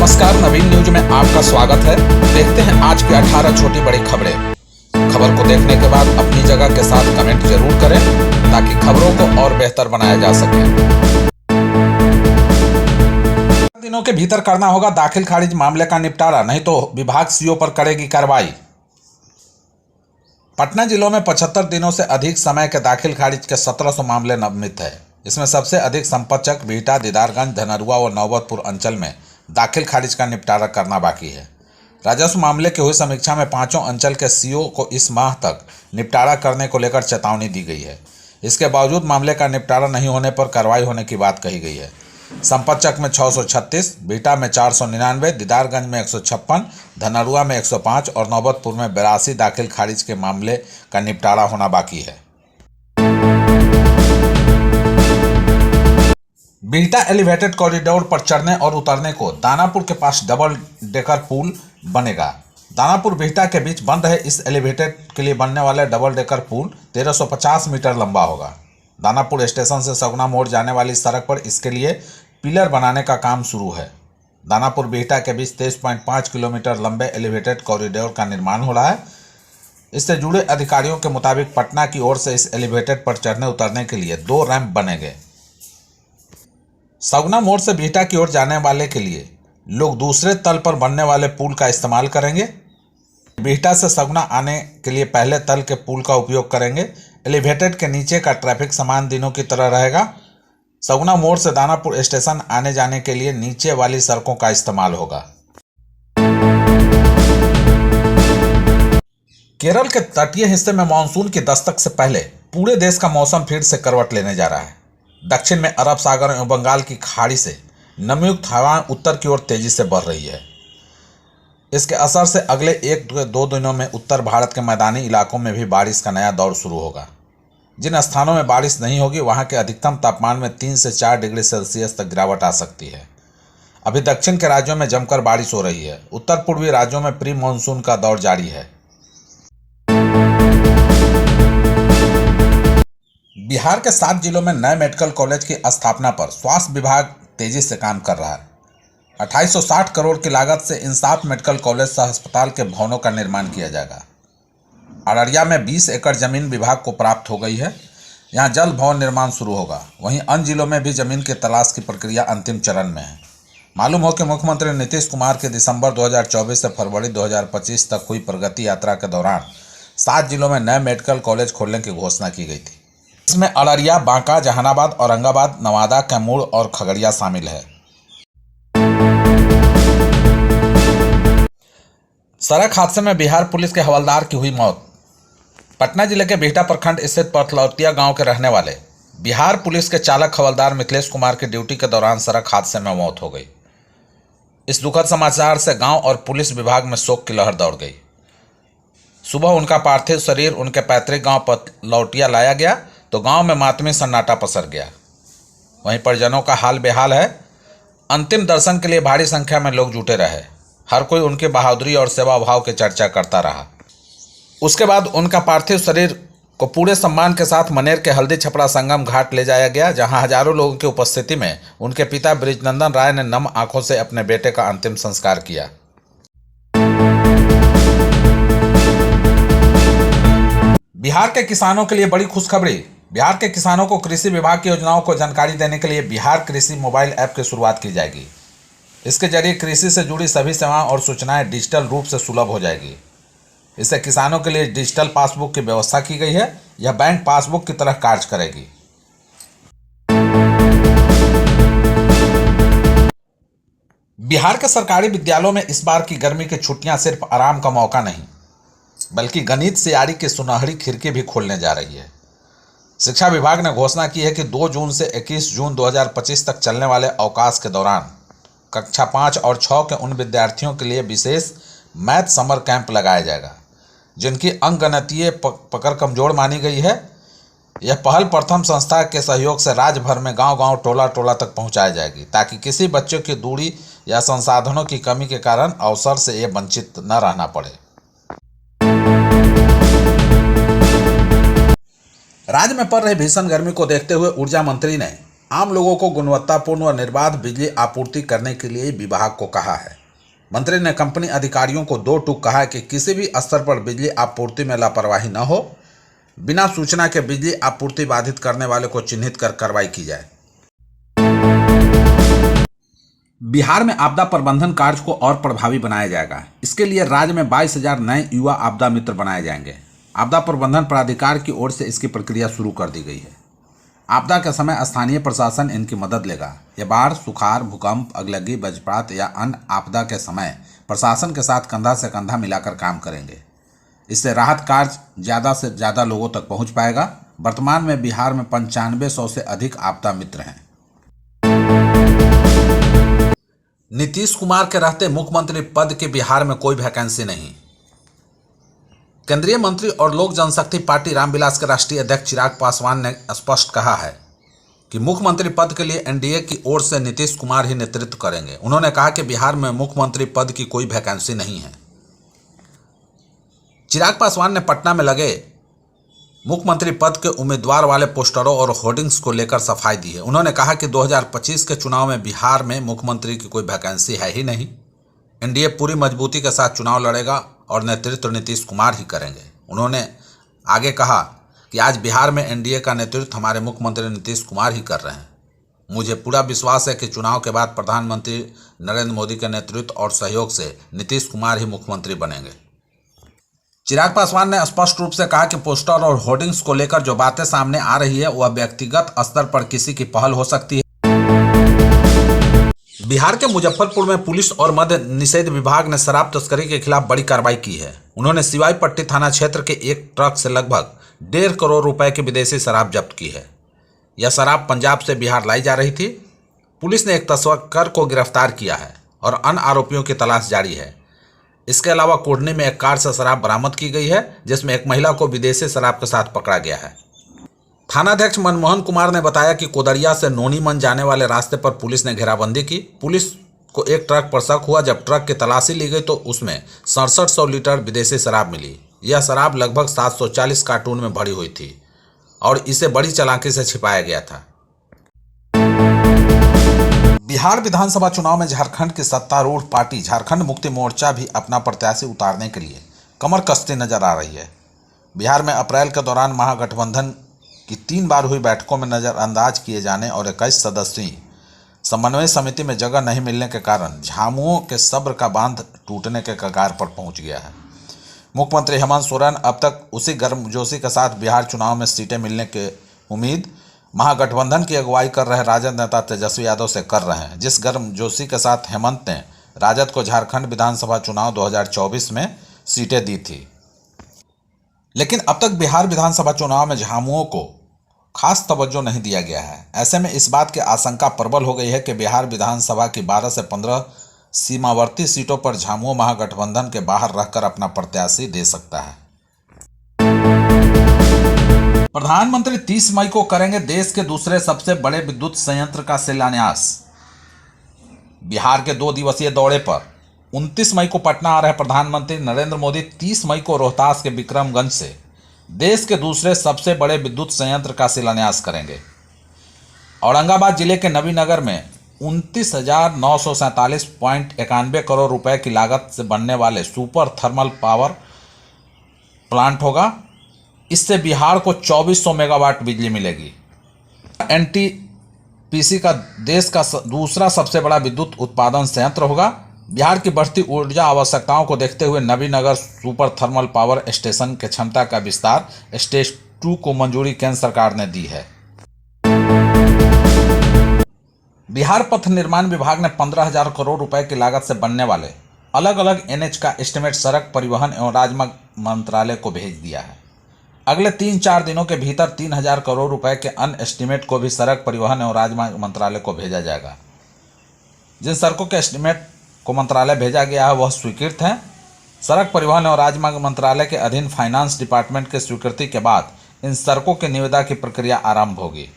नमस्कार, नवीन न्यूज में आपका स्वागत है। देखते हैं आज की 18 छोटी बड़ी खबरें। खबर को देखने के बाद अपनी जगह के साथ कमेंट जरूर करें ताकि खबरों को और बेहतर बनाया जा सके। दिनों के भीतर करना होगा दाखिल खारिज मामले का निपटारा, नहीं तो विभाग सीओ पर करेगी कार्रवाई। पटना जिलों में 75 दिनों से अधिक समय के दाखिल खारिज के 1700 मामले नवमित है। इसमें सबसे अधिक संपतचक, बिहटा, दीदारगंज, धनरुआ और नौबतपुर अंचल में दाखिल खारिज का निपटारा करना बाकी है। राजस्व मामले की हुई समीक्षा में पांचों अंचल के सीओ को इस माह तक निपटारा करने को लेकर चेतावनी दी गई है। इसके बावजूद मामले का निपटारा नहीं होने पर कार्रवाई होने की बात कही गई है। संपतचक में 636, बिहटा में 499, दीदारगंज में 156, धनरुआ में 105 और नौबतपुर में 82 दाखिल खारिज के मामले का निपटारा होना बाकी है। बिहटा एलिवेटेड कॉरिडोर पर चढ़ने और उतरने को दानापुर के पास डबल डेकर पुल बनेगा। दानापुर बिहटा के बीच बन रहे इस एलिवेटेड के लिए बनने वाले डबल डेकर पुल 1350 मीटर लंबा होगा। दानापुर स्टेशन से सगुना मोड़ जाने वाली सड़क पर इसके लिए पिलर बनाने का काम शुरू है। दानापुर बिहटा के बीच 23.5 किलोमीटर लंबे एलिवेटेड कॉरिडोर का निर्माण हो रहा है। इससे जुड़े अधिकारियों के मुताबिक पटना की ओर से इस एलिवेटेड पर चढ़ने उतरने के लिए 2 रैंप बनेंगे। सगुना मोड़ से बिहटा की ओर जाने वाले के लिए लोग दूसरे तल पर बनने वाले पुल का इस्तेमाल करेंगे। बिहटा से सगुना आने के लिए पहले तल के पुल का उपयोग करेंगे। एलिवेटेड के नीचे का ट्रैफिक समान दिनों की तरह रहेगा। सगुना मोड़ से दानापुर स्टेशन आने जाने के लिए नीचे वाली सड़कों का इस्तेमाल होगा। केरल के तटीय हिस्से में मानसून की दस्तक से पहले पूरे देश का मौसम फिर से करवट लेने जा रहा है। दक्षिण में अरब सागर एवं बंगाल की खाड़ी से नमीयुक्त हवाएं उत्तर की ओर तेजी से बढ़ रही है। इसके असर से अगले 1-2 दिनों में उत्तर भारत के मैदानी इलाकों में भी बारिश का नया दौर शुरू होगा। जिन स्थानों में बारिश नहीं होगी वहां के अधिकतम तापमान में 3 से 4 डिग्री सेल्सियस तक गिरावट आ सकती है। अभी दक्षिण के राज्यों में जमकर बारिश हो रही है। उत्तर पूर्वी राज्यों में प्री मानसून का दौर जारी है। बिहार के 7 जिलों में नए मेडिकल कॉलेज की स्थापना पर स्वास्थ्य विभाग तेजी से काम कर रहा है। 2860 करोड़ की लागत से इन 7 मेडिकल कॉलेज सह अस्पताल के भवनों का निर्माण किया जाएगा। अररिया में 20 एकड़ जमीन विभाग को प्राप्त हो गई है। यहां जल्द भवन निर्माण शुरू होगा। वहीं अन्य जिलों में भी जमीन की तलाश की प्रक्रिया अंतिम चरण में है। मालूम हो कि मुख्यमंत्री नीतीश कुमार की दिसंबर 2024 से फरवरी 2025 तक हुई प्रगति यात्रा के दौरान 7 जिलों में नए मेडिकल कॉलेज खोलने की घोषणा की गई थी। इसमें अररिया, बांका, जहानाबाद, औरंगाबाद, नवादा, कैमूर और खगड़िया शामिल है। सड़क हादसे में बिहार पुलिस के हवलदार की हुई मौत। पटना जिले के बिहटा प्रखंड स्थित पथलौतिया गांव के रहने वाले बिहार पुलिस के चालक हवलदार मिथिलेश कुमार की ड्यूटी के दौरान सड़क हादसे में मौत हो गई। इस दुखद समाचार से गांव और पुलिस विभाग में शोक की लहर दौड़ गई। सुबह उनका पार्थिव शरीर उनके पैतृक गांव पथलौतिया लाया गया तो गांव में मातमी सन्नाटा पसर गया। वहीं परिजनों का हाल बेहाल है। अंतिम दर्शन के लिए भारी संख्या में लोग जुटे रहे। हर कोई उनकी बहादुरी और सेवा भाव की चर्चा करता रहा। उसके बाद उनका पार्थिव शरीर को पूरे सम्मान के साथ मनेर के हल्दी छपड़ा संगम घाट ले जाया गया, जहां हजारों लोगों की उपस्थिति में उनके पिता ब्रिजनंदन राय ने नम आंखों से अपने बेटे का अंतिम संस्कार किया। बिहार के किसानों के लिए बड़ी खुशखबरी। बिहार के किसानों को कृषि विभाग की योजनाओं को जानकारी देने के लिए बिहार कृषि मोबाइल ऐप की शुरुआत की जाएगी। इसके जरिए कृषि से जुड़ी सभी सेवाएं और सूचनाएं डिजिटल रूप से सुलभ हो जाएगी। इससे किसानों के लिए डिजिटल पासबुक की व्यवस्था की गई है। यह बैंक पासबुक की तरह कार्य करेगी। बिहार के सरकारी विद्यालयों में इस बार की गर्मी की छुट्टियां सिर्फ आराम का मौका नहीं, बल्कि गणित सियारी की सुनहरी खिड़की भी खोलने जा रही है। शिक्षा विभाग ने घोषणा की है कि 2 जून से 21 जून 2025 तक चलने वाले अवकाश के दौरान कक्षा 5 और 6 के उन विद्यार्थियों के लिए विशेष मैथ समर कैंप लगाया जाएगा जिनकी अंकगणितीय पकड़ कमजोर मानी गई है। यह पहल प्रथम संस्था के सहयोग से राज्य भर में गांव-गांव, टोला-टोला तक पहुंचाई जाएगी ताकि किसी बच्चों की दूरी या संसाधनों की कमी के कारण अवसर से ये वंचित न रहना पड़े। राज्य में पड़ रही भीषण गर्मी को देखते हुए ऊर्जा मंत्री ने आम लोगों को गुणवत्तापूर्ण व निर्बाध बिजली आपूर्ति करने के लिए विभाग को कहा है। मंत्री ने कंपनी अधिकारियों को दो टूक कहा कि किसी भी स्तर पर बिजली आपूर्ति में लापरवाही न हो, बिना सूचना के बिजली आपूर्ति बाधित करने वाले को चिन्हित कर कार्रवाई की जाए। बिहार में आपदा प्रबंधन कार्य को और प्रभावी बनाया जाएगा। इसके लिए राज्य में 22,000 नए युवा आपदा मित्र बनाए जाएंगे। आपदा प्रबंधन प्राधिकार की ओर से इसकी प्रक्रिया शुरू कर दी गई है। आपदा के समय स्थानीय प्रशासन इनकी मदद लेगा। ये बाढ़, सुखाड़, भूकंप, अगलगी, वज्रपात या अन्य आपदा के समय प्रशासन के साथ कंधा से कंधा मिलाकर काम करेंगे। इससे राहत कार्य ज़्यादा से ज़्यादा लोगों तक पहुंच पाएगा। वर्तमान में बिहार में 9500 से अधिक आपदा मित्र हैं। नीतीश कुमार के रहते मुख्यमंत्री पद के बिहार में कोई वैकेंसी नहीं। केंद्रीय मंत्री और लोक जनशक्ति पार्टी रामविलास के राष्ट्रीय अध्यक्ष चिराग पासवान ने स्पष्ट कहा है कि मुख्यमंत्री पद के लिए एनडीए की ओर से नीतीश कुमार ही नेतृत्व करेंगे। उन्होंने कहा कि बिहार में मुख्यमंत्री पद की कोई वैकेंसी नहीं है। चिराग पासवान ने पटना में लगे मुख्यमंत्री पद के उम्मीदवार वाले पोस्टरों और होर्डिंग्स को लेकर सफाई दी है। उन्होंने कहा कि 2025 के चुनाव में बिहार में मुख्यमंत्री की कोई वैकेंसी है ही नहीं। एनडीए पूरी मजबूती के साथ चुनाव लड़ेगा और नेतृत्व नीतीश कुमार ही करेंगे। उन्होंने आगे कहा कि आज बिहार में एनडीए का नेतृत्व हमारे मुख्यमंत्री नीतीश कुमार ही कर रहे हैं। मुझे पूरा विश्वास है कि चुनाव के बाद प्रधानमंत्री नरेंद्र मोदी के नेतृत्व और सहयोग से नीतीश कुमार ही मुख्यमंत्री बनेंगे। चिराग पासवान ने स्पष्ट रूप से कहा कि पोस्टर और होर्डिंग्स को लेकर जो बातें सामने आ रही है वह व्यक्तिगत स्तर पर किसी की पहल हो सकती है। बिहार के मुजफ्फरपुर में पुलिस और मद्य निषेध विभाग ने शराब तस्करी के खिलाफ बड़ी कार्रवाई की है। उन्होंने सिवाई पट्टी थाना क्षेत्र के एक ट्रक से लगभग 1.5 करोड़ रुपए की विदेशी शराब जब्त की है। यह शराब पंजाब से बिहार लाई जा रही थी। पुलिस ने एक तस्कर को गिरफ्तार किया है और अन्य आरोपियों की तलाश जारी है। इसके अलावा कोढ़नी में एक कार से शराब बरामद की गई है, जिसमें एक महिला को विदेशी शराब के साथ पकड़ा गया है। थानाध्यक्ष मनमोहन कुमार ने बताया कि कोदरिया से नोनीमन जाने वाले रास्ते पर पुलिस ने घेराबंदी की। पुलिस को एक ट्रक पर शक हुआ। जब ट्रक की तलाशी ली गई तो उसमें 6700 लीटर विदेशी शराब मिली। यह शराब लगभग 740 कार्टून में भरी हुई थी और इसे बड़ी चालाकी से छिपाया गया था। बिहार विधानसभा चुनाव में झारखंड की सत्तारूढ़ पार्टी झारखंड मुक्ति मोर्चा भी अपना प्रत्याशी उतारने के लिए कमर कसती नजर आ रही है। बिहार में अप्रैल के दौरान महागठबंधन की 3 बार हुई बैठकों में नज़रअंदाज किए जाने और 21 सदस्यीय समन्वय समिति में जगह नहीं मिलने के कारण झामुमो के सब्र का बांध टूटने के कगार पर पहुंच गया है। मुख्यमंत्री हेमंत सोरेन अब तक उसी गर्मजोशी के साथ बिहार चुनाव में सीटें मिलने की उम्मीद महागठबंधन की अगुवाई कर रहे राजद नेता तेजस्वी यादव से कर रहे हैं, जिस गर्मजोशी के साथ हेमंत ने राजद को झारखंड विधानसभा चुनाव 2024 में सीटें दी थी। लेकिन अब तक बिहार विधानसभा चुनाव में झामुमो को खास तवज्जो नहीं दिया गया है। ऐसे में इस बात की आशंका प्रबल हो गई है कि बिहार विधानसभा की 12 से 15 सीमावर्ती सीटों पर झामुमो महागठबंधन के बाहर रहकर अपना प्रत्याशी दे सकता है। प्रधानमंत्री 30 मई को करेंगे देश के दूसरे सबसे बड़े विद्युत संयंत्र का शिलान्यास। बिहार के 2 दिवसीय दौरे पर 29 मई को पटना आ रहे प्रधानमंत्री नरेंद्र मोदी 30 मई को रोहतास के विक्रमगंज से देश के दूसरे सबसे बड़े विद्युत संयंत्र का शिलान्यास करेंगे। औरंगाबाद जिले के नवीनगर में 29,947.91 करोड़ रुपए की लागत से बनने वाले सुपर थर्मल पावर प्लांट होगा। इससे बिहार को 2400 मेगावाट बिजली मिलेगी। एनटीपीसी का देश का दूसरा सबसे बड़ा विद्युत उत्पादन संयंत्र होगा। बिहार की बढ़ती ऊर्जा आवश्यकताओं को देखते हुए Nabinagar super thermal power station के क्षमता का विस्तार स्टेज 2 को मंजूरी केंद्र सरकार ने दी है। बिहार पथ निर्माण विभाग ने 15,000 करोड़ रुपए की लागत से बनने वाले अलग अलग एनएच का एस्टीमेट सड़क परिवहन एवं राजमार्ग मंत्रालय को भेज दिया है। अगले 3-4 दिनों के भीतर 3,000 करोड़ रुपए के अन्य एस्टीमेट को भी सड़क परिवहन एवं राजमार्ग मंत्रालय को भेजा जाएगा। जिन सड़कों के एस्टीमेट को मंत्रालय भेजा गया है वह स्वीकृत हैं। सड़क परिवहन एवं राजमार्ग मंत्रालय के अधीन फाइनेंस डिपार्टमेंट की स्वीकृति के बाद इन सड़कों की निविदा की प्रक्रिया आरंभ होगी।